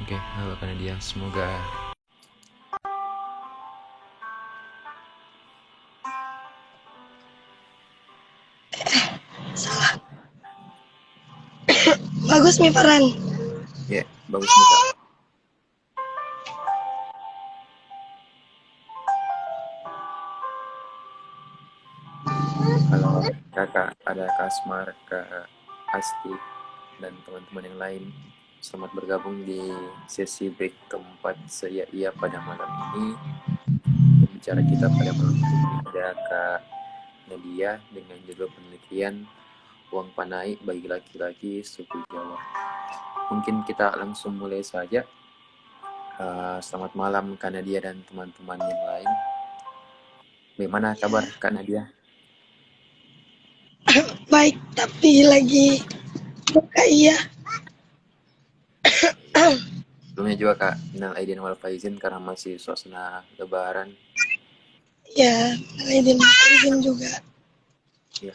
Oke, halo Kanadia. Semoga Salah. Bagus nih Farhan. ya bagus nih Kak. Halo Kakak, ada Kasmar, Kak Asti, dan teman-teman yang lain. Selamat bergabung di sesi break keempat Saya Iya pada malam ini. Pembicara kita pada malam ini ada Kak Nadia dengan judul penelitian Uang Panai bagi laki-laki suku Jawa. Mungkin kita langsung mulai saja. Selamat malam Kak Nadia dan teman-teman yang lain. Bagaimana kabar Kak Nadia? Baik, tapi lagi buka iya. Sebelumnya juga Kak, minal aidin wal faizin karena masih suasana lebaran. Ya, izin juga. Ya.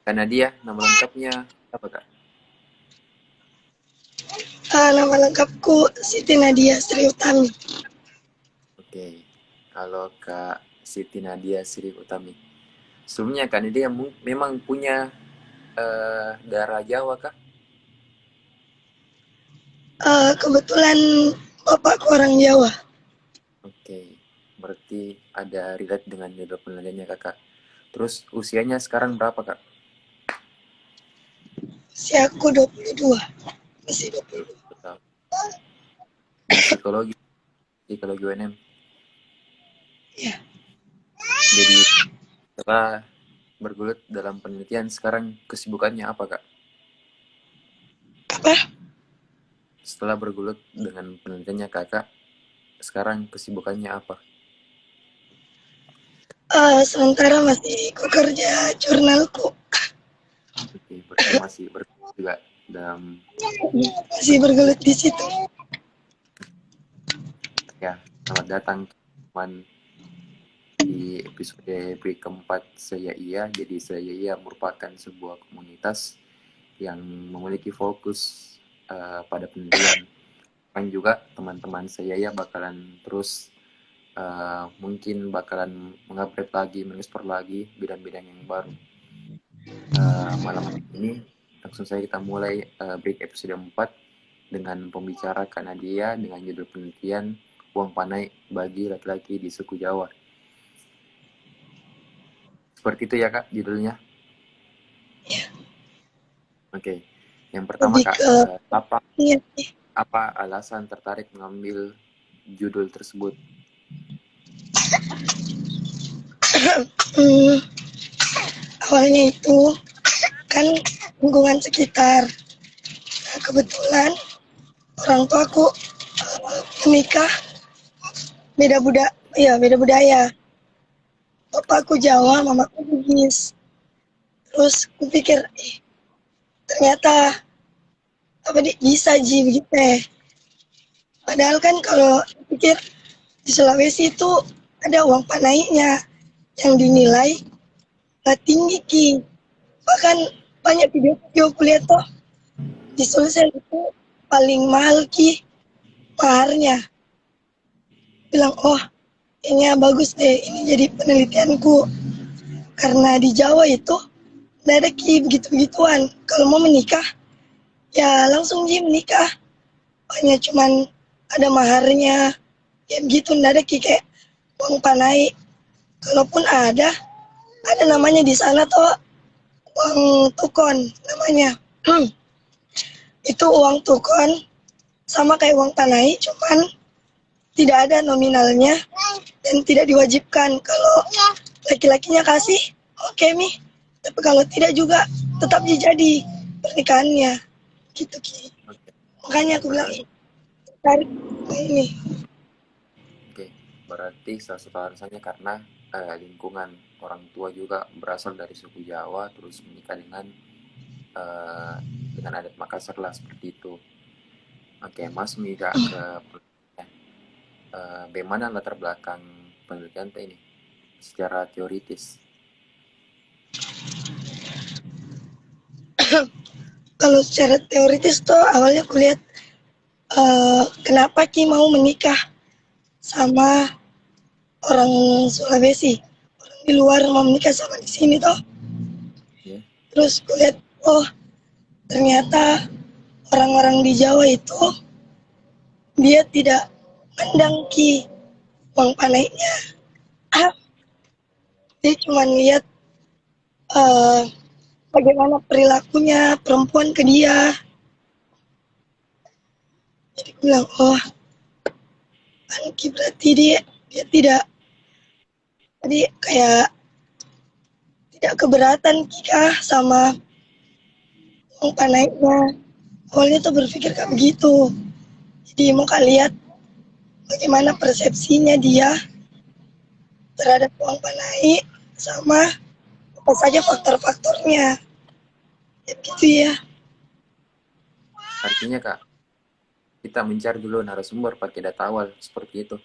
Kak Nadia, nama lengkapnya apa Kak? Nama lengkapku Siti Nadia Sri Utami. Oke. Halo Kak Siti Nadia Sri Utami. Sebelumnya Kak Nadia memang punya darah Jawa Kak? Kebetulan bapakku orang Jawa. Oke. Berarti ada relate dengan judul penelitiannya Kakak. Terus usianya sekarang berapa Kak? Usiaku 22. Masih 22. Betul. Di psikologi UNM. Ya. Jadi setelah bergelut dalam penelitian, sekarang kesibukannya apa Kak? Apa? Setelah bergelut dengan penelitiannya Kakak, sekarang kesibukannya apa? Sementara masih kerja jurnalku. Oke, berarti masih bergelut juga dalam Masih bergelut di situ. ya. Selamat datang teman di episode break keempat Saya Iya. Jadi Saya Iya merupakan sebuah komunitas yang memiliki fokus pada penelitian. Dan juga teman-teman Saya Iya bakalan terus mungkin bakalan mengupgrade lagi, mengeksplor lagi bidang-bidang yang baru. Malam ini langsung saja kita mulai break episode 4 dengan pembicara Kanadia dengan judul penelitian Uang Panai bagi laki-laki di suku Jawa. Seperti itu ya Kak judulnya. Ya. Oke. Yang pertama Lebih Kak, ke niat. apa alasan tertarik mengambil judul tersebut? Awalnya itu kan lingkungan sekitar. Nah, kebetulan orang tuaku menikah beda budaya. Bapakku Jawa, mamaku Bugis. Terus aku pikir, ternyata apa bisa begitu. Padahal kan kalau pikir di Sulawesi itu ada uang panainya yang dinilai tinggi ki. Bahkan banyak video kuliah tuh di Sulsel itu paling mahal ki maharnya. Bilang, oh kayaknya bagus deh ini jadi penelitianku. Karena di Jawa itu nggak ada ki begitu-begituan. Kalau mau menikah, ya langsung ji menikah. Hanya cuman ada maharnya, ya begitu nggak ada ki kayak uang panai. Kalaupun ada namanya di sana tuh uang tukon namanya. Itu uang tukon sama kayak uang panai, cuman tidak ada nominalnya dan tidak diwajibkan. Kalau laki-lakinya kasih, oke mi. Tapi kalau tidak juga tetap jadi pernikahannya. Gitu ki. Oke. Makanya aku bilang Berarti, tarik ini. oke. Berarti salah satu alasannya karena lingkungan orang tua juga berasal dari suku Jawa, terus menikah uh, dengan adat Makassar lah seperti itu. Oke, Mas Mika ke bagaimana latar belakang penelitian ini secara teoritis? Kalau secara teoritis tuh awalnya kulihat kenapa Ki mau menikah sama orang Sulawesi, orang di luar mau menikah sama di sini toh. Ya. Terus gue lihat, oh ternyata orang-orang di Jawa itu dia tidak pandang Ki uang panainya. Dia cuma lihat eh, bagaimana perilakunya perempuan ke dia. Jadi gue bilang, oh Ki berarti dia tidak, jadi kayak tidak keberatan Kika sama uang panainya. Awalnya tuh berpikir kayak begitu. Jadi mau kalian lihat bagaimana persepsinya dia terhadap uang panai sama apa saja faktor-faktornya. Ya, gitu ya. Artinya Kak, kita mencari dulu narasumber pakai data awal seperti itu.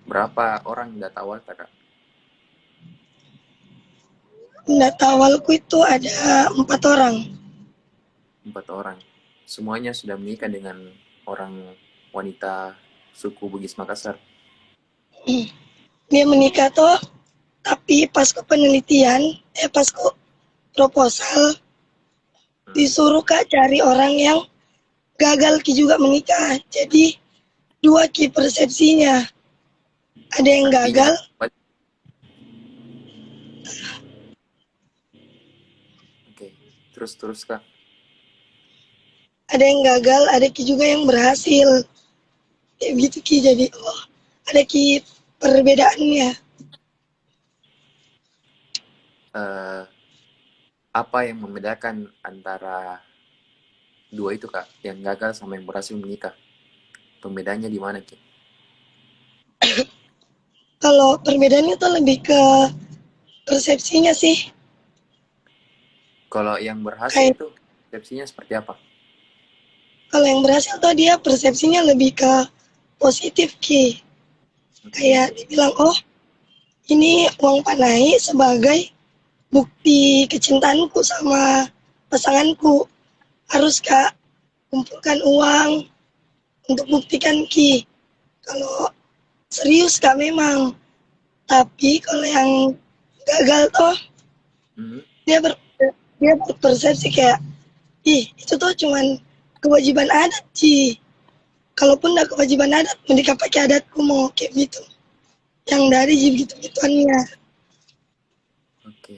Berapa orang data awal Kak? Data awalku itu ada 4 orang. 4 orang. Semuanya sudah menikah dengan orang wanita suku Bugis Makassar. Dia menikah tuh, tapi pas ke penelitian, pas ke proposal, disuruh Kak cari orang yang gagal Ki juga menikah. Jadi 2 Ki persepsinya. Ada yang Artinya, gagal, oke, terus Kak. ada yang gagal, ada Ki juga yang berhasil. Kayak gitu Ki, jadi oh ada Ki perbedaannya. Apa yang membedakan antara dua itu Kak, yang gagal sama yang berhasil menikah? Pembedanya di mana Ki? Kalau perbedaannya tuh lebih ke persepsinya sih. Kalau yang berhasil Kayak itu persepsinya seperti apa? kalau yang berhasil tuh dia persepsinya lebih ke positif Ki. Kayak dibilang, oh ini uang panai sebagai bukti kecintaanku sama pasanganku. Harus Kak kumpulkan uang untuk buktikan Ki. Kalau serius Kak memang. Tapi kalau yang gagal tuh Hmm. dia ber, dia berpersepsi kayak, ih itu tuh cuman kewajiban adat Ci. Kalaupun nggak kewajiban adat, menikah pakai adatku mau kayak gitu. Yang dari gitu-gituannya. Oke.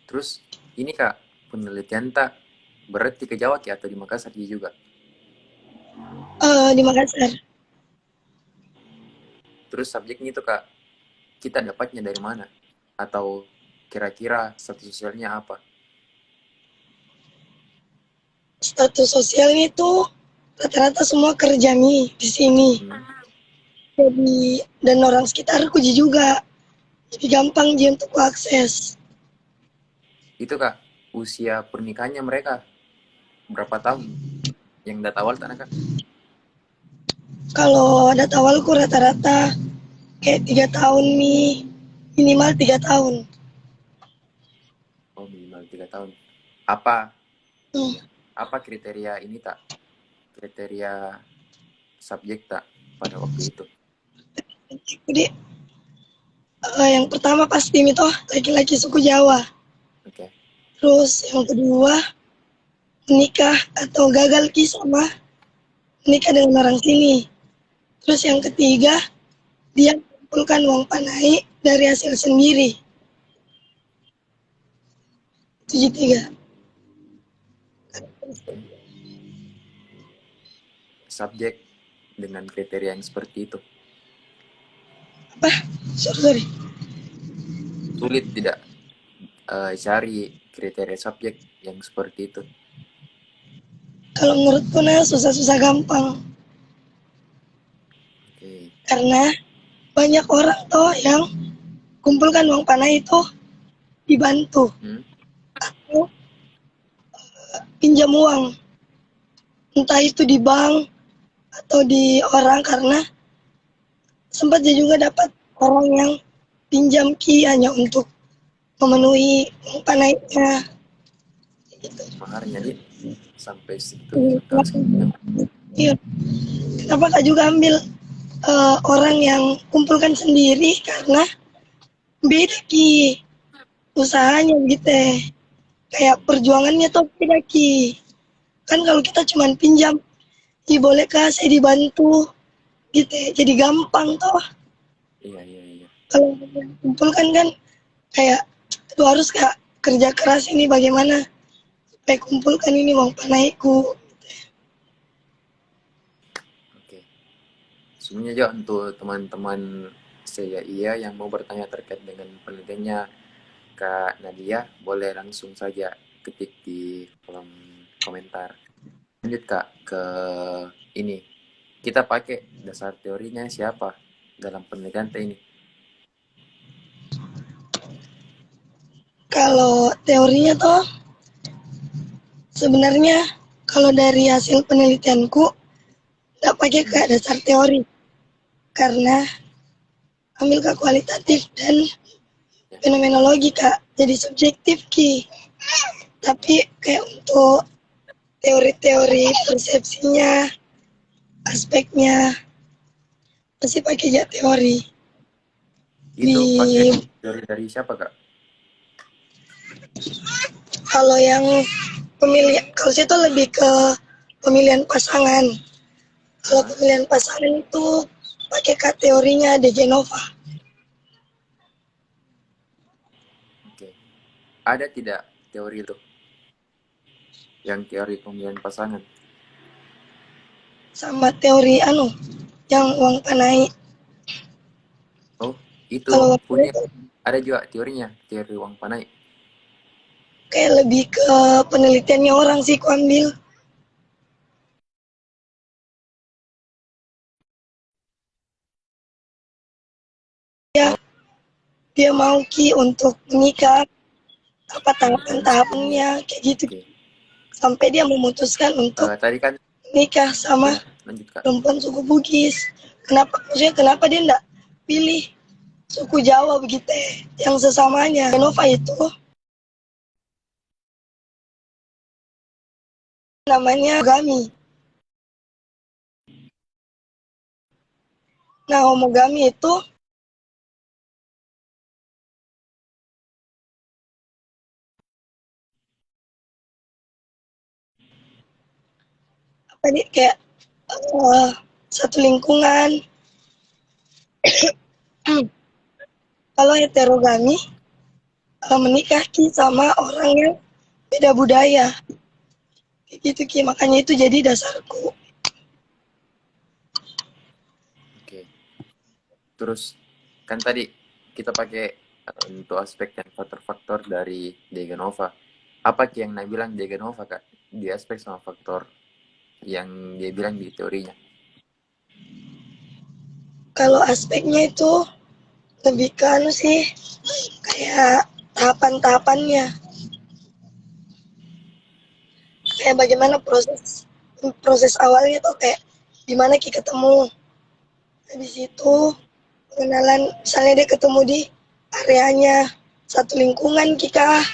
Terus ini Kak, penelitian tak berarti ke Jawa Ki atau di Makassar juga? Di Makassar. Terus subjeknya itu Kak, kita dapatnya dari mana? Atau kira-kira status sosialnya apa? Status sosialnya itu rata-rata semua kerja nih di sini. Jadi dan orang sekitarku juga. Jadi gampang dia untuk akses. Itu Kak, usia pernikahannya mereka berapa tahun? Yang data awal tanah Kak? Kalau data awalku rata-rata kayak 3 tahun nih, minimal 3 tahun. Oh minimal 3 tahun. Apa Hmm. ini ya? Apa kriteria ini tak? Kriteria subjek tak pada waktu itu? Jadi yang pertama pasti itu laki-laki suku Jawa. Oke. Terus yang kedua menikah atau gagal Ki sama menikah dengan orang sini. Terus yang ketiga dia mengumpulkan uang panai dari hasil sendiri. Itu tiga. Subjek dengan kriteria yang seperti itu. Apa? Sorry. Sulit tidak cari kriteria subjek yang seperti itu? Kalau menurutku nah susah-susah gampang. Oke. Karena banyak orang tuh yang kumpulkan uang panai itu dibantu atau pinjam uang, entah itu di bank atau di orang, karena sempat dia juga dapat orang yang pinjam Ki hanya untuk memenuhi uang panainya gitu. Maharnya sampai situ tahu segitunya. Iya. Kenapa Kak juga ambil orang yang kumpulkan sendiri karena beda ki usahanya gitu. Kayak perjuangannya tuh beda ki. Kan kalau kita cuma pinjam, boleh kah saya dibantu gitu, jadi gampang toh. Iya. Kalau kumpulkan kan kayak itu harus kayak kerja keras ini bagaimana supaya kumpulkan ini uang panaiku. Oke. Sebenarnya juga untuk teman-teman saya yang mau bertanya terkait dengan penelitiannya Kak Nadia, boleh langsung saja ketik di kolom komentar. Lanjut Kak ke ini. Kita pakai dasar teorinya siapa dalam penelitian ini? Kalau teorinya toh sebenarnya kalau dari hasil penelitianku nggak pakai ke dasar teori karena ambil ke kualitatif dan fenomenologi Kak, jadi subjektif ki. Tapi kayak untuk teori-teori persepsinya, aspeknya masih pakai aja teori. Itu pakai teori dari siapa Kak? Kalau yang kalau saya tuh lebih ke pemilihan pasangan. Kalau pemilihan pasangan itu pakai teorinya De Genova. Oke. Ada tidak teori itu? Yang teori pemilihan pasangan? Sama teori yang uang panai. Oh, itu Kalau punya ada juga teorinya, teori uang panai. kayak lebih ke penelitiannya orang sih ku ambil. Dia mau ki untuk menikah, apa tahapan-tahapannya kayak gitu. Oke. Sampai dia memutuskan untuk Tadi kan nikah sama ya, lanjut Kak. perempuan suku Bugis. Kenapa dia enggak pilih suku Jawa begitu yang sesamanya? Genova itu namanya homogami. Nah, homogami itu apa nih kayak satu lingkungan. Kalau heterogami menikah ki sama orang yang beda budaya. Kayak gitu ki, makanya itu jadi dasarku. Oke. Terus kan tadi kita pakai untuk aspek dan faktor-faktor dari De Genova. Apa yang Nah bilang De Genova Kak? Di aspek sama faktor yang dia bilang di teorinya. Kalau aspeknya itu lebih ke sih kayak tahapan-tahapannya, kayak bagaimana proses awalnya tuh kayak gimana kita ketemu, habis itu pengenalan, misalnya dia ketemu di areanya satu lingkungan kita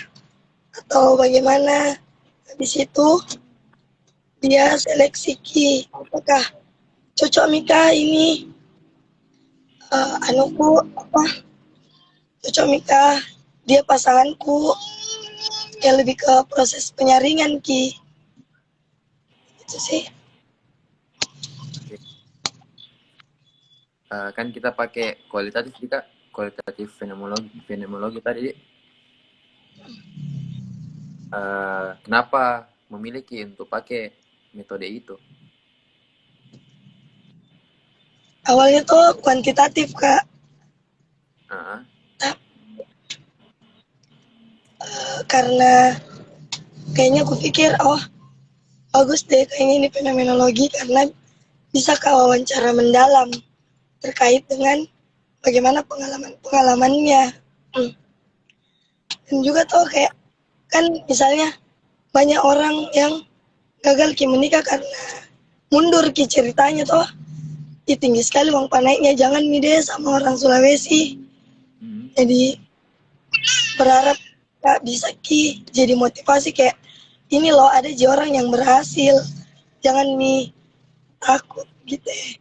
atau bagaimana, habis itu dia seleksi ki apakah cocok Mika ini anuku apa cocok Mika dia pasanganku, ya lebih ke proses penyaringan ki itu sih. Kan kita pakai kualitatif juga, kualitatif fenomenologi tadi. Kenapa memiliki untuk pakai metode itu? Awalnya tuh kuantitatif Kak, karena kayaknya aku pikir bagus deh kayaknya ini fenomenologi karena bisa Kak wawancara mendalam terkait dengan bagaimana pengalamannya. Dan juga tuh kayak kan misalnya banyak orang yang gagal ki menikah karena mundur ki ceritanya toh. Tinggi sekali uang panainya, jangan nih deh sama orang Sulawesi. Jadi berharap Kak bisa ki jadi motivasi kayak ini loh ada aja orang yang berhasil, jangan nih takut gitu ya.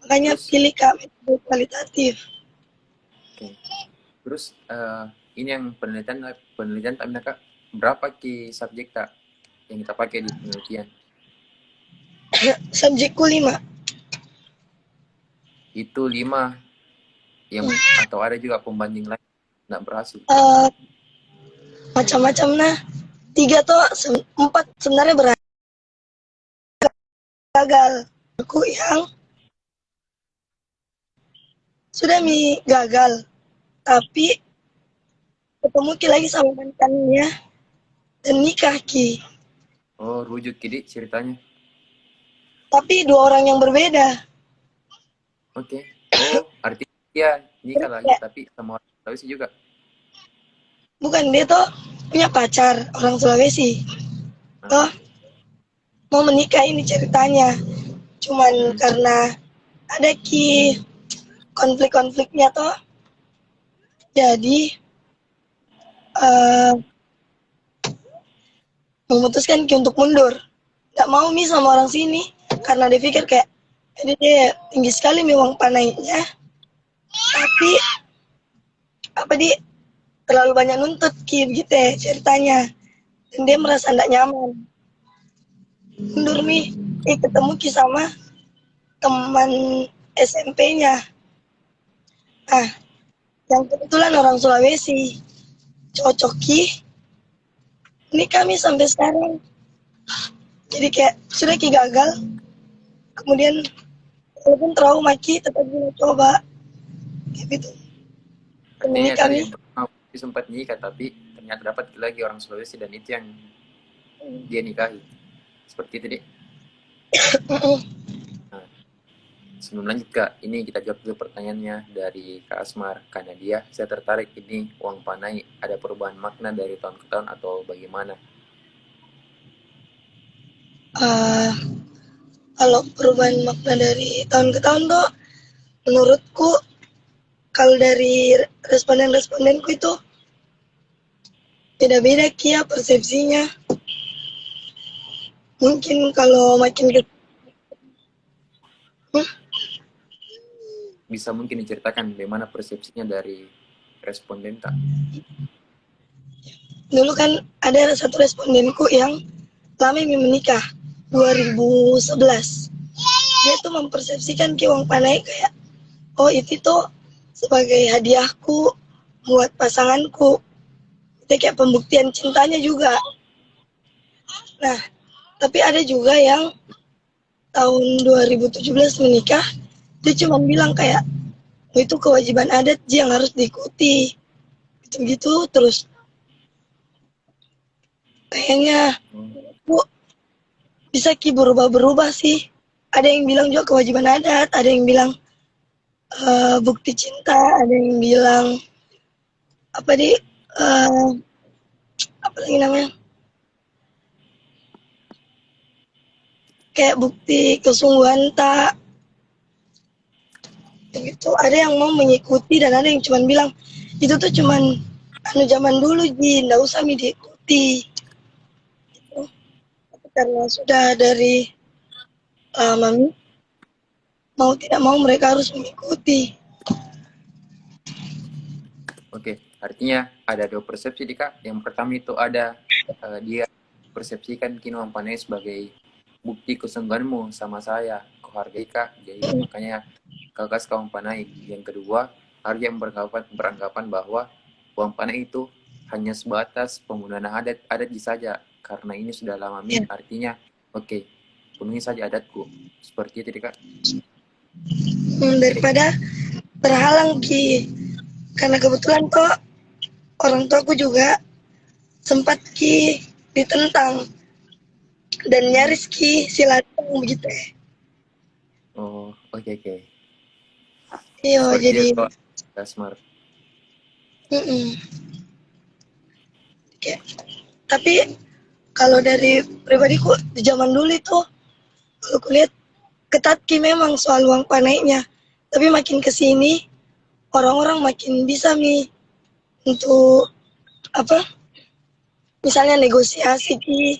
Makanya Terus pilih Kak metode kualitatif. oke. Terus ini yang penelitian penelitian Kak, berapa ki subjek Kak yang kita pakai di penelitian? Subjekku 5. Itu 5 yang atau ada juga pembanding lain nggak berhasil? Macam-macam nah. 3 tuh 4 sebenarnya gagal. Aku yang sudah gagal, tapi ketemu ki lagi sama mantannya dan nikah ki. Oh, rujuk jadi ceritanya. Tapi 2 orang yang berbeda. Oke. Oh, artinya dia nikah lagi Ya, tapi sama orang Sulawesi juga. bukan dia tuh punya pacar orang Sulawesi. Toh mau menikah ini ceritanya. Cuman karena ada ki konflik-konfliknya toh. Jadi memutuskan ki untuk mundur. Gak mau mi sama orang sini karena dia pikir kayak dia tinggi sekali mi uang panainya. Tapi apa dia terlalu banyak nuntut ki begitu ya ceritanya. Dan dia merasa tidak nyaman. Mundur mi, ketemu ki sama teman SMP-nya. Nah, yang kebetulan orang Sulawesi. Cocok ki. Ini kami sampai sekarang. Jadi kayak sudah ki gagal. Kemudian walaupun trauma ki tetap kita coba. Kayak gitu. Ini Artinya tadi kami yang pertama sempat nikah tapi ternyata dapat lagi orang Sulawesi dan itu yang dia nikahi. Seperti itu deh. Nah, sebelum lanjut Kak, ini kita jawab dulu pertanyaannya dari Kak Asmar. Karena dia, saya tertarik ini uang panai ada perubahan makna dari tahun ke tahun atau bagaimana? Kalau perubahan makna dari tahun ke tahun tuh menurutku kalau dari responden-respondenku itu beda-beda kia persepsinya. Mungkin kalau makin ke Bisa mungkin diceritakan bagaimana persepsinya dari responden Kak? dulu kan ada satu respondenku yang lama menikah 2011. Dia tuh mempersepsikan ki uang panai kayak oh itu tuh sebagai hadiahku buat pasanganku. Itu kayak pembuktian cintanya juga. Nah, tapi ada juga yang tahun 2017 menikah, dia cuma bilang kayak oh, itu kewajiban adat yang harus diikuti. Gitu-gitu terus kayaknya bu bisa ki berubah-berubah sih. Ada yang bilang juga kewajiban adat, ada yang bilang bukti cinta, ada yang bilang apa di apa lagi namanya kayak bukti kesungguhan tak gitu. Ada yang mau mengikuti dan ada yang cuma bilang itu tuh cuman anu zaman dulu ji, nggak usah diikuti. Gitu. Tapi karena sudah dari lama mau tidak mau mereka harus mengikuti. Oke, artinya ada 2 persepsi nih Kak. Yang pertama itu ada dia persepsikan kini uang panai sebagai bukti kesungguhanmu sama saya, kau hargai Kak, jadi makanya kau kasih uang panai. Yang kedua, ada yang beranggapan bahwa uang panai itu hanya sebatas penggunaan adat saja, karena ini sudah lama artinya oke, penuhi saja adatku. Seperti itu Kak. Daripada terhalang ki, karena kebetulan kok orang tuaku juga sempat ki ditentang dan nyaris ki silaturahmi begitu ya. Oh, oke. Iya Seperti jadi itu Kak Smart. kayak, tapi kalau dari pribadiku di zaman dulu itu kalau aku lihat ketat ki memang soal uang panainya, tapi makin kesini orang-orang makin bisa untuk apa misalnya negosiasi Ki.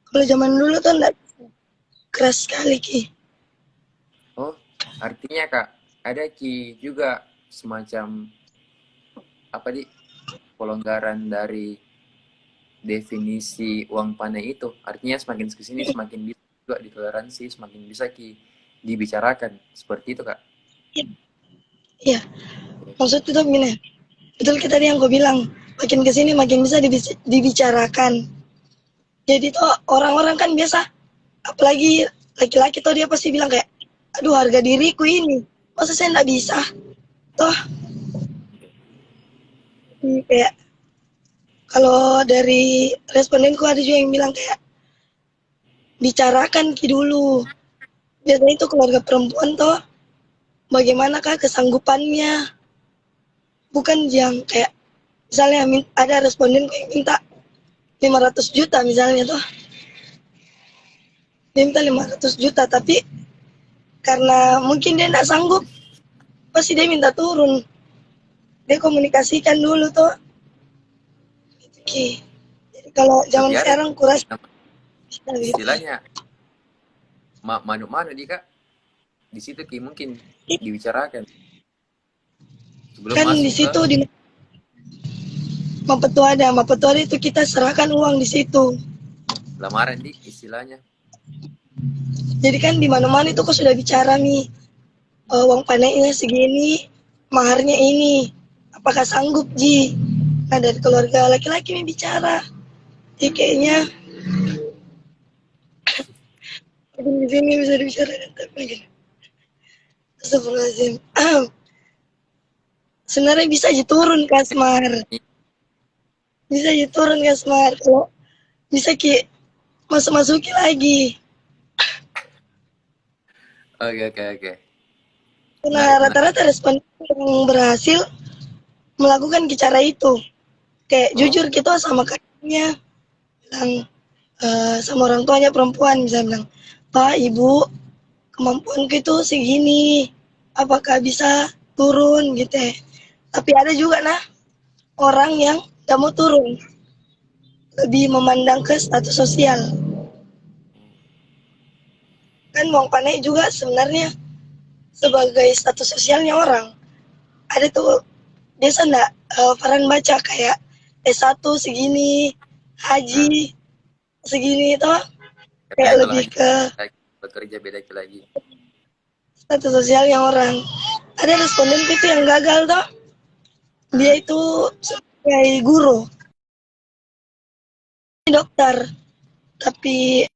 Kalau zaman dulu tuh enggak, keras sekali Ki. Oh, artinya Kak, ada Ki juga semacam apa di pelonggaran dari definisi uang panai itu. Artinya semakin kesini semakin bisa juga ditoleransi, semakin bisa dibicarakan. Seperti itu Kak. Iya, Oke, oke. maksud itu gini, betul kita tadi yang gue bilang, makin kesini makin bisa dibicarakan. Jadi tuh orang-orang kan biasa, apalagi laki-laki tuh dia pasti bilang kayak, aduh harga diriku ini, masa saya nggak bisa? Toh kayak kalau dari respondenku ada juga yang bilang kayak, bicarakan Ki dulu. Biasanya itu keluarga perempuan toh, bagaimanakah kesanggupannya? Bukan yang kayak, misalnya ada responden yang minta 500 juta misalnya tuh, dia minta 500 juta, tapi karena mungkin dia nggak sanggup, pasti dia minta turun. Dia komunikasikan dulu tuh. Oke. Jadi kalau zaman Tapi ada sekarang kuras gitu. istilahnya manu-manu di Kak. Di situ Ki mungkin dibicarakan sebelum Kan di masuk ke situ di Mapetuada itu kita serahkan uang di situ. lamaran di istilahnya. Jadi kan di mana-mana itu kok sudah bicara nih, uang panainya segini, maharnya ini. Apakah sanggup Ji? Nah dari keluarga laki-laki nih bicara. Jadi kayaknya di sini bisa dibicarakan tapi gini. Astagfirullahaladzim. Sebenarnya bisa aja turun Kasmar. Bisa aja turun Kasmar. Kalau bisa Ki masuk-masuki lagi. Oke, oke, oke. Nah Menarik, menarik. rata-rata respon yang berhasil melakukan cara itu. Kayak Oh, jujur gitu sama kakaknya. Bilang sama orang tuanya perempuan. Bisa bilang, Pak, Ibu, kemampuanku itu segini. Apakah bisa turun gitu ya. Tapi ada juga nah orang yang gak mau turun. Lebih memandang ke status sosial. Kan uang panai juga sebenarnya sebagai status sosialnya orang. Ada tuh biasa enggak Farhan baca kayak S1 segini, nah, haji segini itu tapi kayak ya kalau lebih haji ke lagi, bekerja beda lagi. status sosialnya orang. Ada responden itu yang gagal tuh, dia Hah? itu sebagai guru, dokter, tapi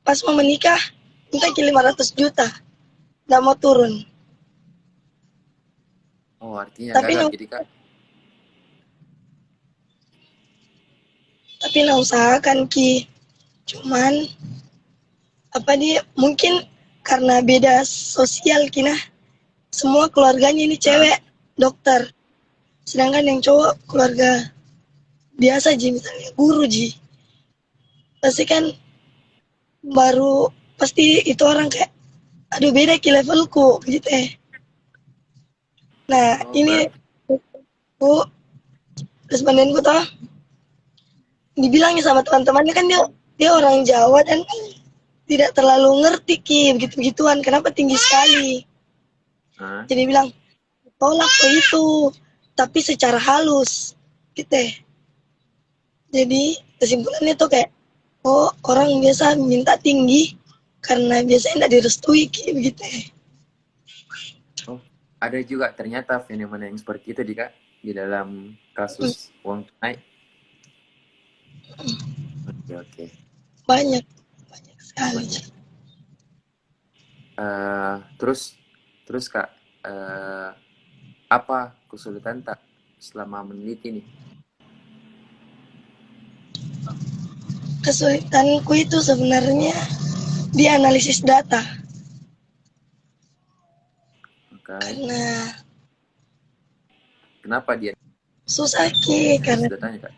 pas mau menikah minta 500 juta, nggak mau turun. Oh, artinya Tapi gagal nang, jadi Kak. tapi nang usahakan Ki, cuman apa dia mungkin karena beda sosial kina, semua keluarganya ini Hah? cewek dokter, sedangkan yang cowok keluarga biasa Ji, misalnya guru Ji, pasti kan baru pasti itu orang kayak aduh beda ki levelku gitu nah Oh, ini berarti bu respondenku toh dibilangnya sama teman-temannya kan dia dia orang Jawa dan tidak terlalu ngerti ki begitu begituan kenapa tinggi sekali hah? jadi bilang tolak ke itu tapi secara halus gitu jadi kesimpulannya tuh kayak oh orang biasa minta tinggi karena biasanya tidak direstui ki begitu Oh, ada juga ternyata fenomena yang seperti itu di Kak di dalam kasus uang tunai. Oke, oke. banyak banyak sekali. Banyak. Terus terus Kak, apa kesulitan tak selama meneliti nih? Kesulitanku itu sebenarnya di analisis data Oke. karena Kenapa dia susah ki analisis karena datanya Kak?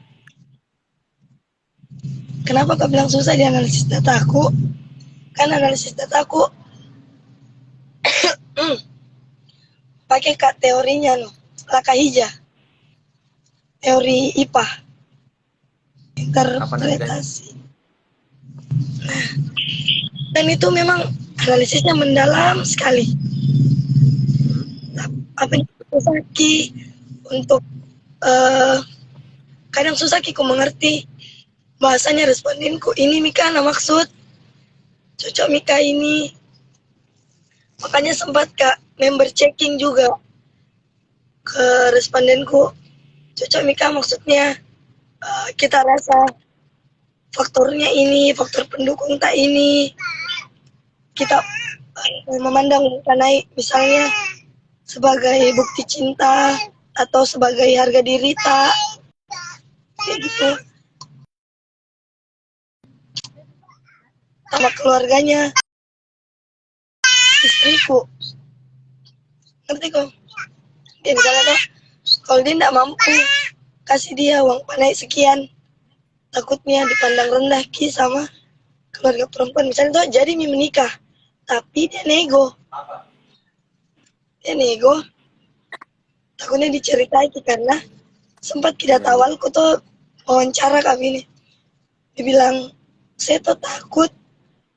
kenapa kau bilang susah di analisis dataku kan analisis dataku pakai kak teorinya loh langkah hija teori IPA, Apa nanti kan? interpretasi. Dan itu memang analisisnya mendalam sekali. Apa yang susah Ki untuk kadang susah Ki ku mengerti bahasanya respondinku ini Mika nah maksud cocok Mika ini, makanya sempat Kak member checking juga ke respondenku cocok Mika maksudnya kita rasa faktornya ini, faktor pendukung tak ini, kita memandang mengenai misalnya sebagai bukti cinta atau sebagai harga diri tak, kayak gitu, sama keluarganya istriku, ngerti kok? Dia misalnya tuh kalau dia tidak mampu kasih dia uang panai sekian, takutnya dipandang rendah Ki sama keluarga perempuan. Misalnya tuh jadi menikah tapi dia nego takutnya diceritai Ki, karena sempat kita Iya, iya. tawalku tuh wawancara kami ini, dibilang saya tuh takut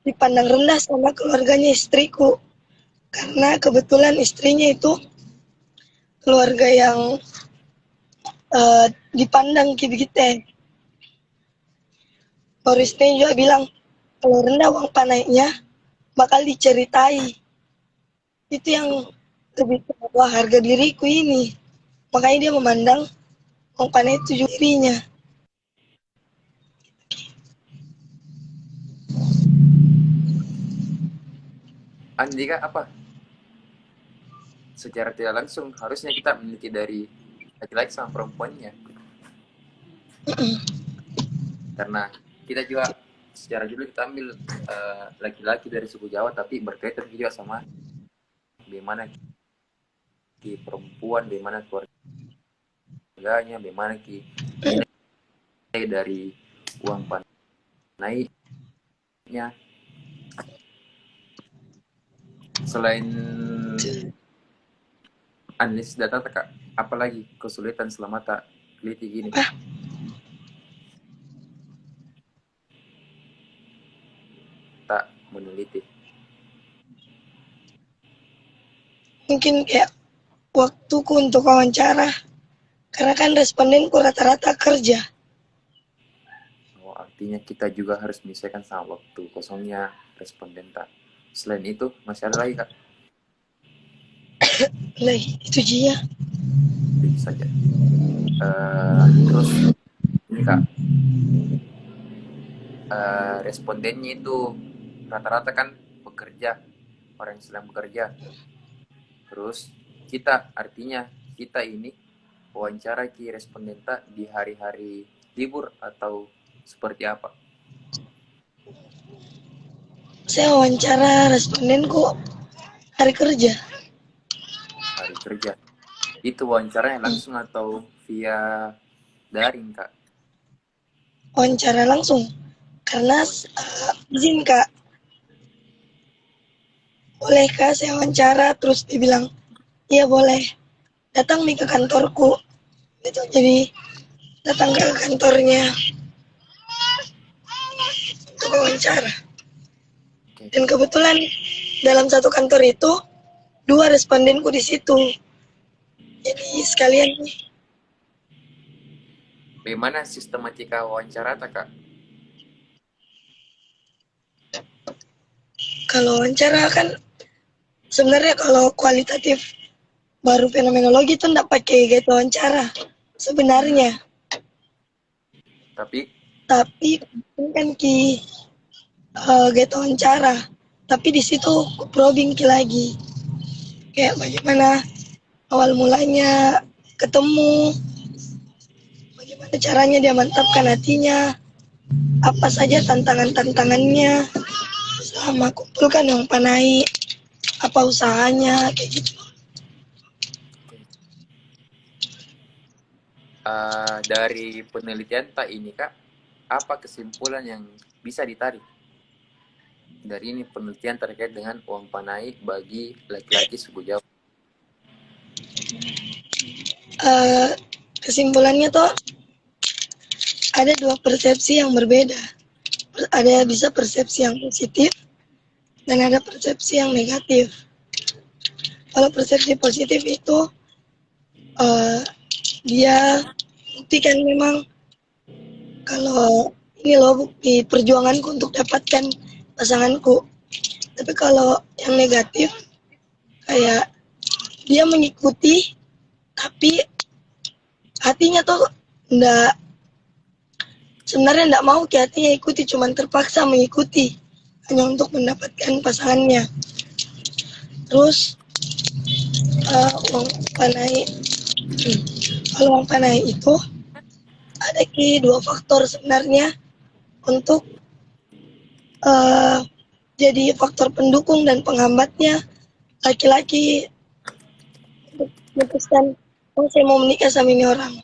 dipandang rendah sama keluarganya istriku karena kebetulan istrinya itu keluarga yang dipandang Ki begitu. Baru istrinya juga bilang kalau rendah uang panainya bakal diceritai, itu yang lebih ke bawah harga diriku ini, makanya dia memandang uang panai itu juga dirinya. Andika apa? Secara tidak langsung harusnya kita meneliti dari laki-laki sama perempuannya, karena kita juga secara judul kita ambil laki-laki dari suku Jawa, tapi berkaitan juga sama bagaimana ki perempuan, bagaimana keluarganya, bagaimana ki nilai dari uang panainya. Selain analisis data, kak, apalagi kesulitan selama tak teliti gini? Tak meneliti. Mungkin kayak waktuku untuk wawancara, karena kan respondenku rata-rata kerja. Oh, artinya kita juga harus menyesuaikan sama waktu kosongnya responden tak. Selain itu masih ada lagi kak? Nah, itu dia. Itu saja. Terus ini kak, respondennya itu rata-rata kan bekerja, orang yang sedang bekerja. Terus kita, artinya kita ini wawancara ki responden tak di hari-hari libur atau seperti apa? Saya wawancara respondenku hari kerja. Hari kerja. Itu wawancaranya langsung atau via daring kak? Wawancara langsung. Karena izin Kak, boleh Kak saya wawancara? Terus dibilang, iya boleh. Datang nih ke kantorku. Itu jadi datang ke kantornya untuk wawancara. Dan kebetulan dalam satu kantor itu 2 respondenku di situ. Jadi sekalian nih. Bagaimana sistematika wawancara kak? Kalau wawancara kan sebenarnya kalau kualitatif baru fenomenologi itu enggak pakai gitu wawancara sebenarnya. Tapi kan Ki gitu wawancara. Tapi di situ probing Ki lagi. Kayak bagaimana awal mulanya ketemu, bagaimana caranya dia mantapkan hatinya, apa saja tantangan-tantangannya selama kumpulkan uang panai, apa usahanya, kayak gitu. Dari penelitian tak ini kak, apa kesimpulan yang bisa ditarik dari ini penelitian terkait dengan uang panai bagi laki-laki suku Jawa? kesimpulannya tuh ada dua persepsi yang berbeda. Ada bisa persepsi yang positif dan ada persepsi yang negatif. Kalau persepsi positif itu dia buktikan memang kalau ini loh bukti perjuanganku untuk dapatkan pasanganku. Tapi kalau yang negatif kayak dia mengikuti tapi hatinya tuh enggak, sebenarnya enggak mau ke hatinya ikuti, cuman terpaksa mengikuti hanya untuk mendapatkan pasangannya. Terus uang panai, kalau uang panai itu ada dua faktor sebenarnya untuk jadi faktor pendukung dan penghambatnya laki-laki untuk memutuskan, oh saya mau menikah sama ini orang.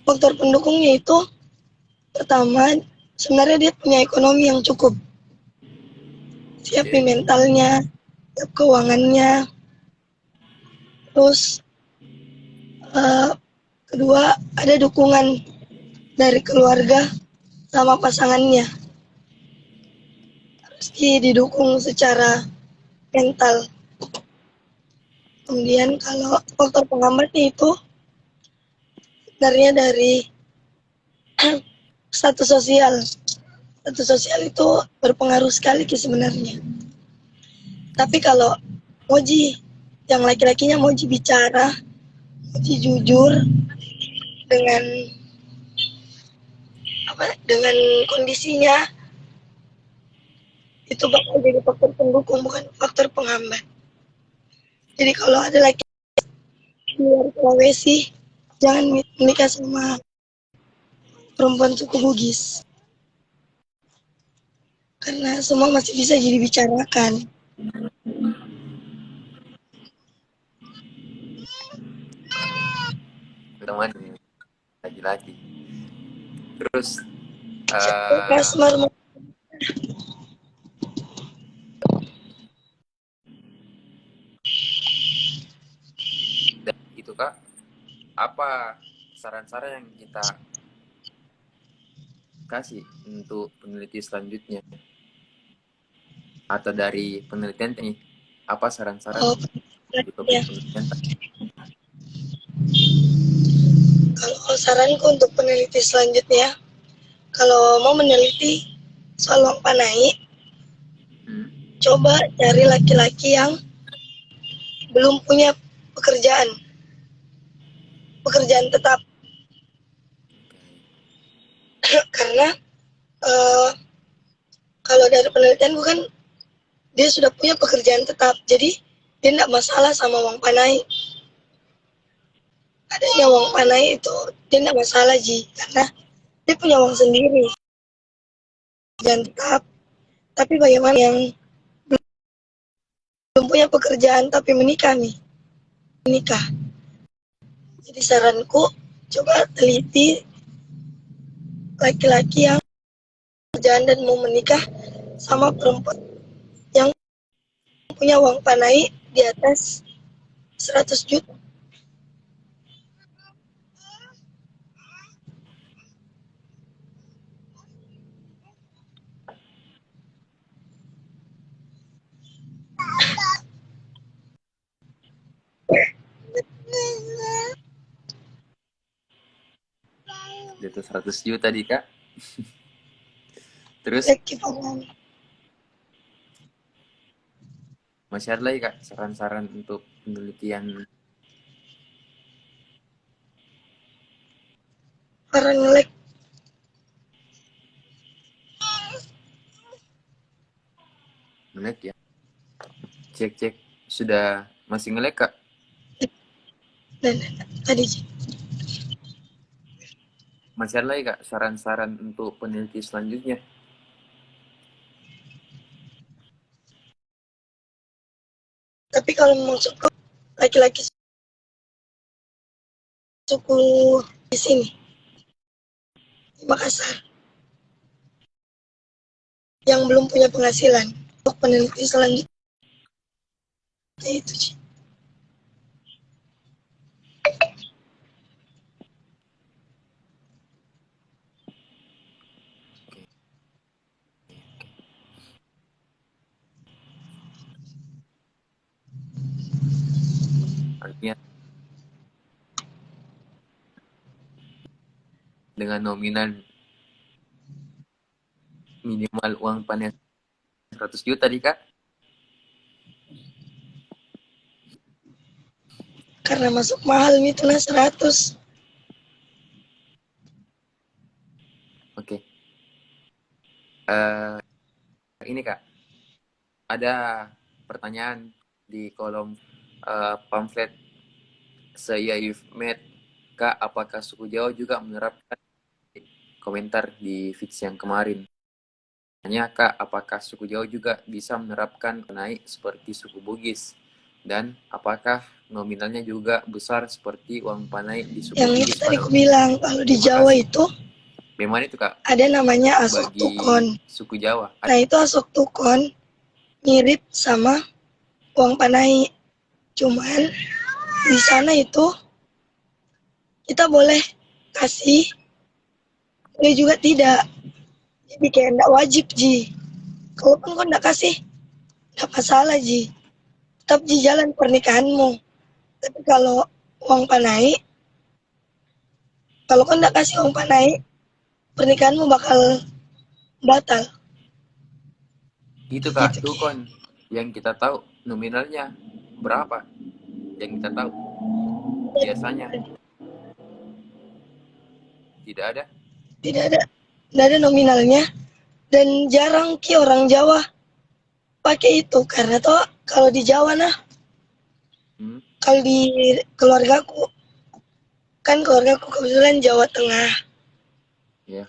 Faktor pendukungnya itu pertama, sebenarnya dia punya ekonomi yang cukup, siap di mentalnya, siap keuangannya. Terus kedua, ada dukungan dari keluarga sama pasangannya, harus didukung secara mental. Kemudian kalau faktor penghambatnya itu sebenarnya dari status sosial. Status sosial itu berpengaruh sekali sebenarnya. Tapi kalau Moji, yang laki-lakinya Moji bicara, Moji jujur dengan dengan kondisinya, itu bakal jadi faktor pendukung bukan faktor penghambat. Jadi kalau ada laki luar Sulawesi, jangan menikah sama perempuan suku Bugis, karena semua masih bisa jadi bicarakan. Teman laki-laki. Terus Kasmar dan itu Kak, apa saran-saran yang kita kasih untuk peneliti selanjutnya? Atau dari penelitian ini, apa saran-saran di topik ya. penelitian? Kalau saranku untuk peneliti selanjutnya, kalau mau meneliti soal uang panai, coba cari laki-laki yang belum punya pekerjaan tetap. Karena kalau dari penelitian bukan, dia sudah punya pekerjaan tetap, jadi dia tidak masalah sama uang panai. Adanya uang panai itu dia tidak masalah karena dia punya uang sendiri, pekerjaan tetap. Tapi bagaimana yang belum punya pekerjaan tapi menikah? Jadi saranku, coba teliti laki-laki yang pekerjaan dan mau menikah sama perempuan yang punya uang panai di atas 100 juta. Di atas 100 juta tadi Kak. Terus masih ada lagi Kak saran-saran untuk penelitian? Para ngelek. Ngelek ya. Cek sudah masih ngelek Kak? Dan tadi Masih ada lagi Kak saran-saran untuk peneliti selanjutnya? tapi kalau memang suku laki-laki suku di sini di Makassar yang belum punya penghasilan, untuk peneliti selanjutnya itu Artinya dengan nominal minimal uang panen 100 juta nih Kak. Karena masuk mahal itu nah 100. Oke. Ini Kak, ada pertanyaan di kolom pamflet saya You've Met. Kak, apakah suku Jawa juga menerapkan komentar di fix yang kemarin? Tanya Kak, apakah suku Jawa juga bisa menerapkan naik seperti suku Bugis? Dan apakah nominalnya juga besar seperti uang panai di suku Yang itu Bugis tadi pada aku umumnya? bilang, kalau di Terima Jawa kasih. itu Bagaimana itu Kak? ada namanya asok Bagi tukon. suku Jawa. Nah itu asok tukon mirip sama uang panai. Cuman di sana itu kita boleh kasih, boleh juga tidak. Jadi kayak enggak wajib Ji. Kalaupun kau enggak kasih, enggak masalah Ji. Tetap Ji jalan pernikahanmu. Tapi kalau uang panai, kalau kau enggak kasih uang panai, pernikahanmu bakal batal. Itu Gitu Kak, Ki. tukon yang kita tahu nominalnya berapa? Yang kita tahu biasanya tidak ada. Tidak ada, tidak ada nominalnya. Dan jarang Ki orang Jawa pakai itu. Karena toh kalau di Jawa nah, kalau di keluargaku, kan keluargaku kebetulan Jawa Tengah. Ya.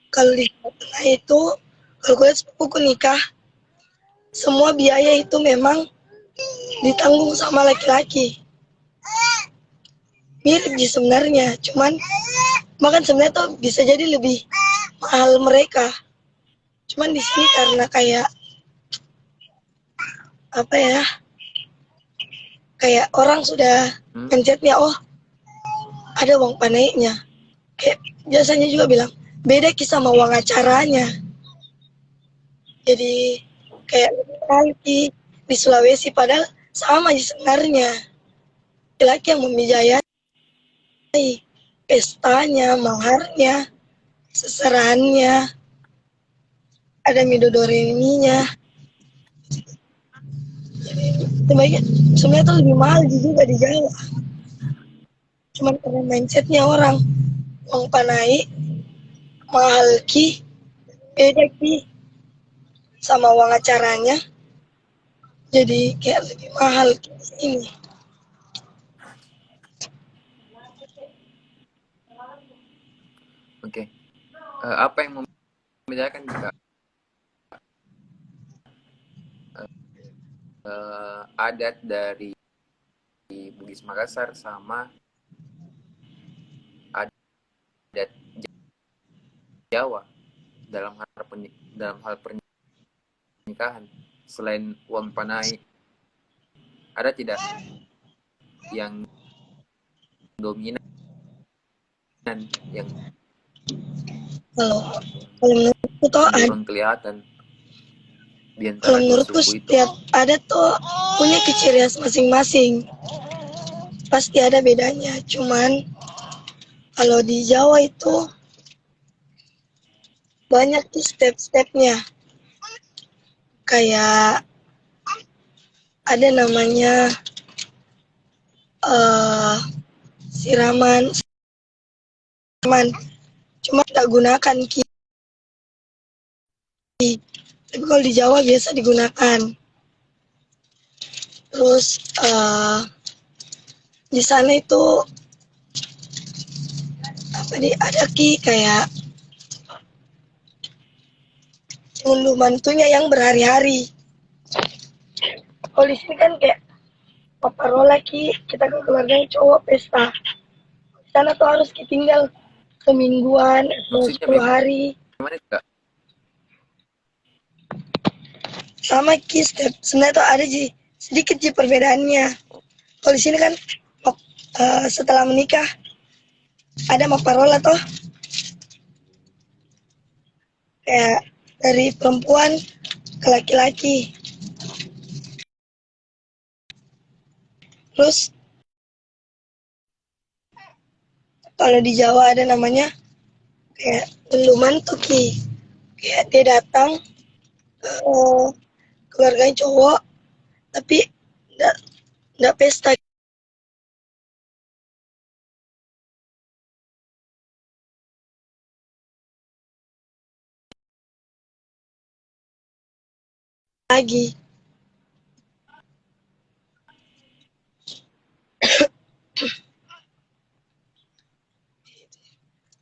Kalau di Jawa Tengah itu, kalau gue lihat sepupuku nikah, semua biaya itu memang ditanggung sama laki-laki. Mirip sih sebenarnya, cuman bahkan sebenarnya tuh bisa jadi lebih mahal mereka. Cuman di sini karena kayak apa ya, kayak orang sudah pencetnya, oh ada uang panainya. Kayak biasanya juga bilang beda kisah sama uang acaranya. Jadi kayak lebih nanti di Sulawesi padahal sama sih sebenarnya. Laki-laki yang membiayai pestanya, maharnya, seserahannya, ada midodoreminya. Sebenarnya sebenarnya tuh lebih mahal juga di Jawa. Cuman karena mindsetnya orang uang panai mahal ki, beda ki sama uang acaranya. Jadi kayak lebih mahal ki ini. Oke. Apa yang membedakan Kak adat dari Bugis Makassar sama adat Jawa dalam hal pernikahan? Selain uang panai, ada tidak yang dominan yang Kalau menurutku tuh ada. cenderung kelihatan di Kalau antara dua menurutku suku itu? setiap ada tuh punya ciri khas masing-masing. Pasti ada bedanya. Cuman kalau di Jawa itu banyak tuh step-stepnya. Kayak ada namanya uh, siraman, cuma tak gunakan ki. Tapi kalau di Jawa biasa digunakan. Terus di sana itu apa nih, ada ki kayak ngunduh mantunya yang berhari-hari. Kalau di sini kan kayak paparola ki, kita ke keluarganya cowok pesta. Di sana tuh harus tinggal semingguan, Maksudnya 10 hari. bagaimana Kak? Sama ki, step sebenarnya tuh ada sedikit perbedaannya. Kalau di sini kan setelah menikah ada maparola toh, kayak dari perempuan ke laki-laki. Terus Kalau di Jawa ada namanya kayak gunduman tuh Ki. Kayak dia datang eh, keluarganya cowok tapi nggak pesta lagi.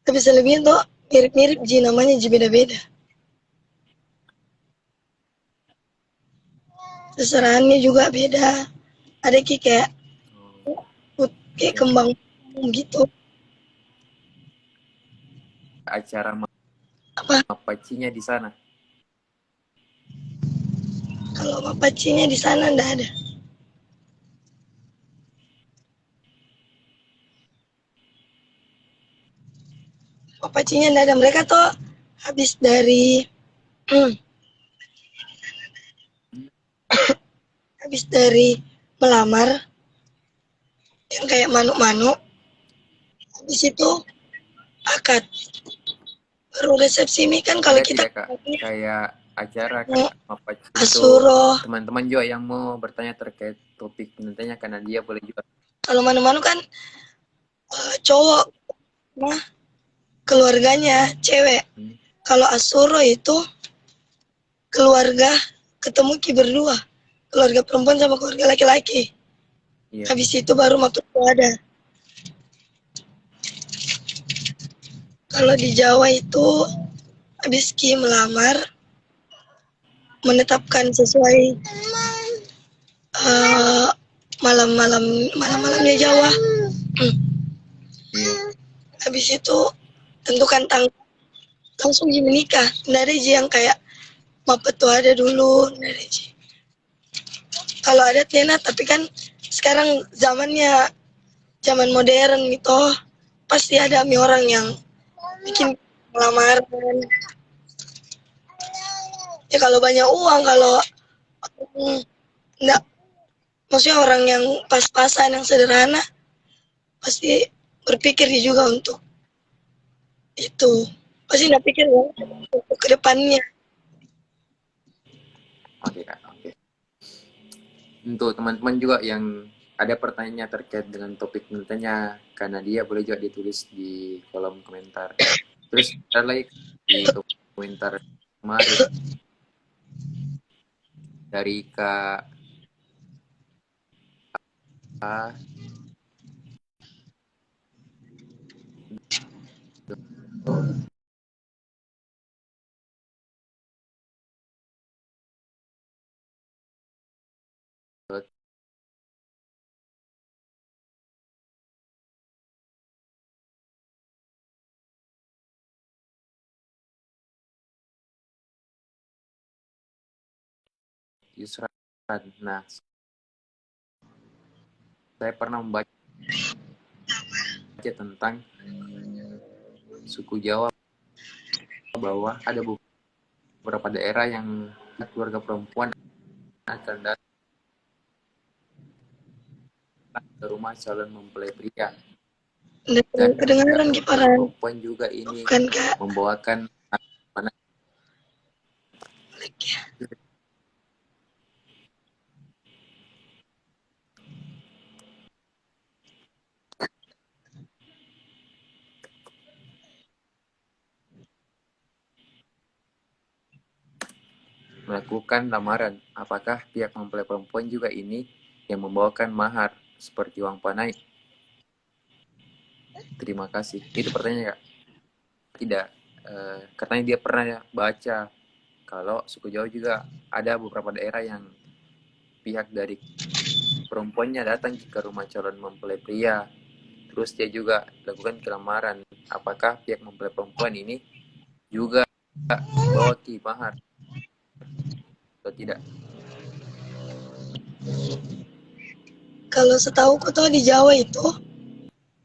Tapi selebihnya tuh mirip-mirip Ji, namanya Ji beda-beda. Seserahannya juga beda. Ada Ki kayak kayak Ya. kembang gitu. Acara Apa? mapacinya di sana. Kalau mapacinya di sana ndak ada. Mapacinya ndak ada. Mereka tuh habis dari habis dari melamar yang kayak manuk-manuk, habis itu akad. Baru resepsi ini kan kalau Ada kita tidak Kak kayak acara kayak mapaci itu, Asuro. teman-teman juga yang mau bertanya terkait topik penelitiannya karena dia boleh juga. Kalau manuk-manuk kan cowok, nah keluarganya cewek. Kalau Asuro itu keluarga ketemu Ki berdua, keluarga perempuan sama keluarga laki-laki. Iya. Habis itu baru maksud ada. Kalau di Jawa itu habis Ki melamar, menetapkan sesuai malam-malamnya Jawa. Iya. Habis itu tentukan tanggal, langsung menikah. Nggak ada yang kayak mapet tuh ada dulu, nggak ada. Kalau ada Tena, tapi kan sekarang zaman modern gitu, pasti ada orang yang bikin lamaran. Ya kalau banyak uang, kalau enggak, maksudnya orang yang pas-pasan, yang sederhana, pasti berpikir juga untuk itu. Pasti enggak pikir ya, untuk ke depannya. Oke Kak, oke. Untuk teman-teman juga yang ada pertanyaannya terkait dengan topik penelitiannya, karena dia boleh juga ditulis di kolom komentar. Terus ada lagi di komentar kemarin dari Kak A. Yusran. Nah, saya pernah membaca tentang suku Jawa bahwa ada beberapa daerah yang keluarga perempuan akan datang ke rumah calon mempelai pria. Dan Kedengaran mempelai kiparan, perempuan juga ini bukan Kak? membawakan melakukan lamaran. Apakah pihak mempelai perempuan juga ini yang membawakan mahar seperti uang panai? Terima kasih. Itu pertanyaannya Kak. Tidak. Katanya dia pernah baca kalau suku Jawa juga ada beberapa daerah yang pihak dari perempuannya datang ke rumah calon mempelai pria. Terus dia juga lakukan kelamaran. Apakah pihak mempelai perempuan ini juga bawa mahar atau tidak? Kalau setahu ku tuh di Jawa itu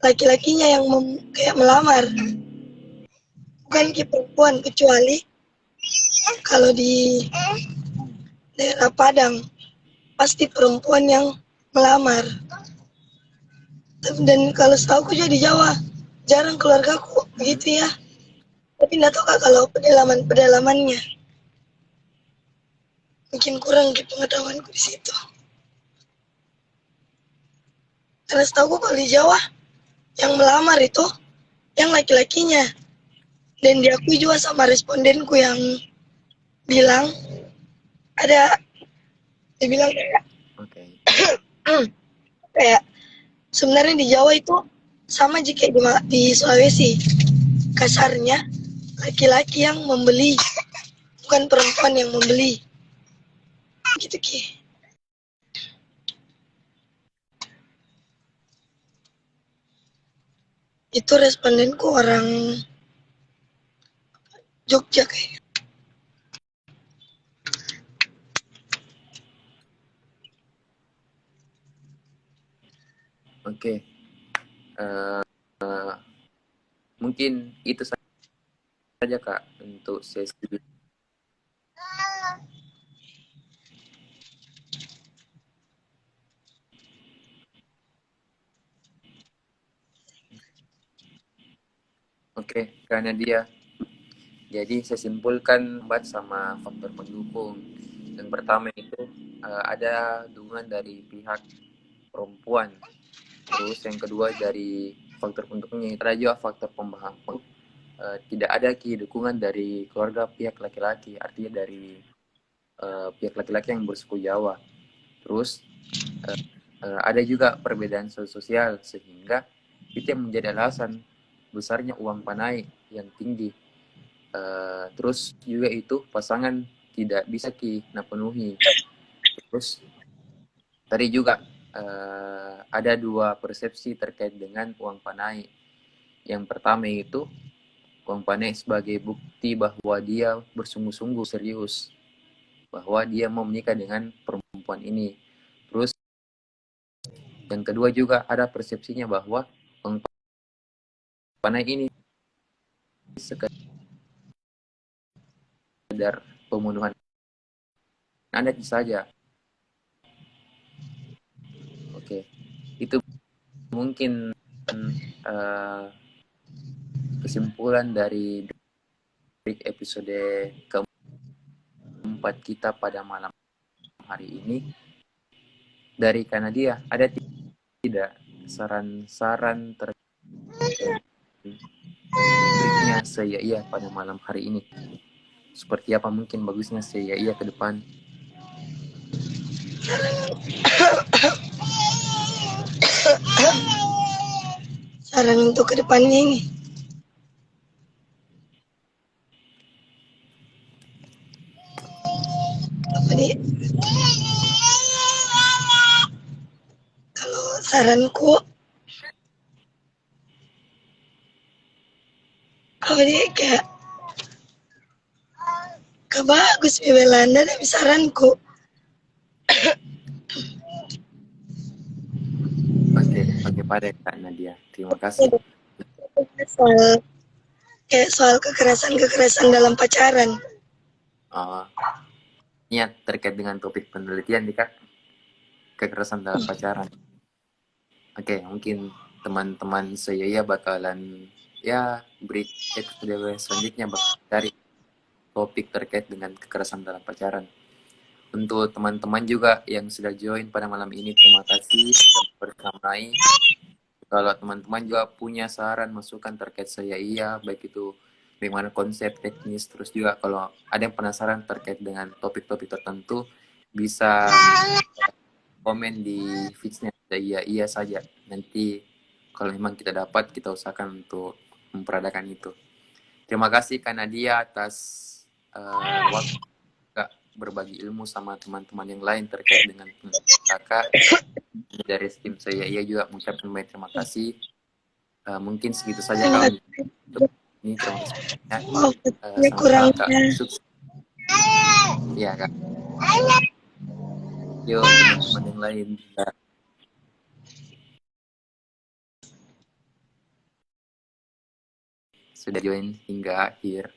laki-lakinya yang kayak melamar, bukan Ki perempuan, kecuali kalau di daerah Padang pasti perempuan yang melamar. Dan kalau setahu aku juga di Jawa jarang keluargaku begitu ya. Tapi nggak tahu kak kalau pedalamannya mungkin kurang gitu pengetahuanku di situ. Karena setahu kalau di Jawa yang melamar itu yang laki-lakinya, dan diakui juga sama respondenku yang bilang ada, dia bilang kayak Oke. kayak sebenarnya di Jawa itu sama jika di Sulawesi, kasarnya laki-laki yang membeli bukan perempuan yang membeli gitu Ki. Itu respondenku orang Jogja kayaknya. Oke. Eh, mungkin itu saja Kak untuk sesi. Oke, karena dia. Jadi saya simpulkan buat sama faktor pendukung. Yang pertama itu ada dukungan dari pihak perempuan. Terus yang kedua dari faktor pendukungnya itu ada juga faktor pemahaman. Tidak ada dukungan dari keluarga pihak laki-laki, artinya dari pihak laki-laki yang bersuku Jawa. Terus ada juga perbedaan sosial sehingga itu yang menjadi alasan besarnya uang panai yang tinggi. Terus juga itu pasangan tidak bisa penuhi. Terus tadi juga ada dua persepsi terkait dengan uang panai. Yang pertama itu uang panai sebagai bukti bahwa dia bersungguh-sungguh serius bahwa dia mau menikah dengan perempuan ini. Terus yang kedua juga ada persepsinya bahwa uang panai ini sekedar pembunuhan anak saja. Oke, itu mungkin kesimpulan dari episode keempat kita pada malam hari ini. Dari Kanadia, ada tidak saran-saran terkait berikutnya saya iya pada malam hari ini? Seperti apa mungkin bagusnya saya iya ke depan? Saran untuk kedepannya ini, apa nih? Kalau saranku, apa nih kayak bagus Belanda tapi saranku Oke, pada Kak Nadia. Terima kasih. soal soal kekerasan dalam pacaran. Ini terkait dengan topik penelitian nih Kak, kekerasan dalam pacaran. Oke, mungkin teman-teman saya ya bakalan break episode selanjutnya bakal cari topik terkait dengan kekerasan dalam pacaran. Untuk teman-teman juga yang sudah join pada malam ini, terima kasih sudah bersamai. Kalau teman-teman juga punya saran, masukan terkait saya iya, baik itu bagaimana konsep teknis, terus juga kalau ada yang penasaran terkait dengan topik-topik tertentu, bisa komen di feeds-nya iya iya saja. Nanti kalau memang kita dapat, kita usahakan untuk memperadakan itu. Terima kasih Kak Nadia atas waktu berbagi ilmu sama teman-teman yang lain terkait dengan kakak. Dari tim saya ia juga mengucapkan banyak terima kasih. Mungkin segitu saja Kak untuk ini. Terima kasih banyak. Sama Kak sukses. Iya Kak. Yuk teman-teman yang lain. Sudah join hingga akhir.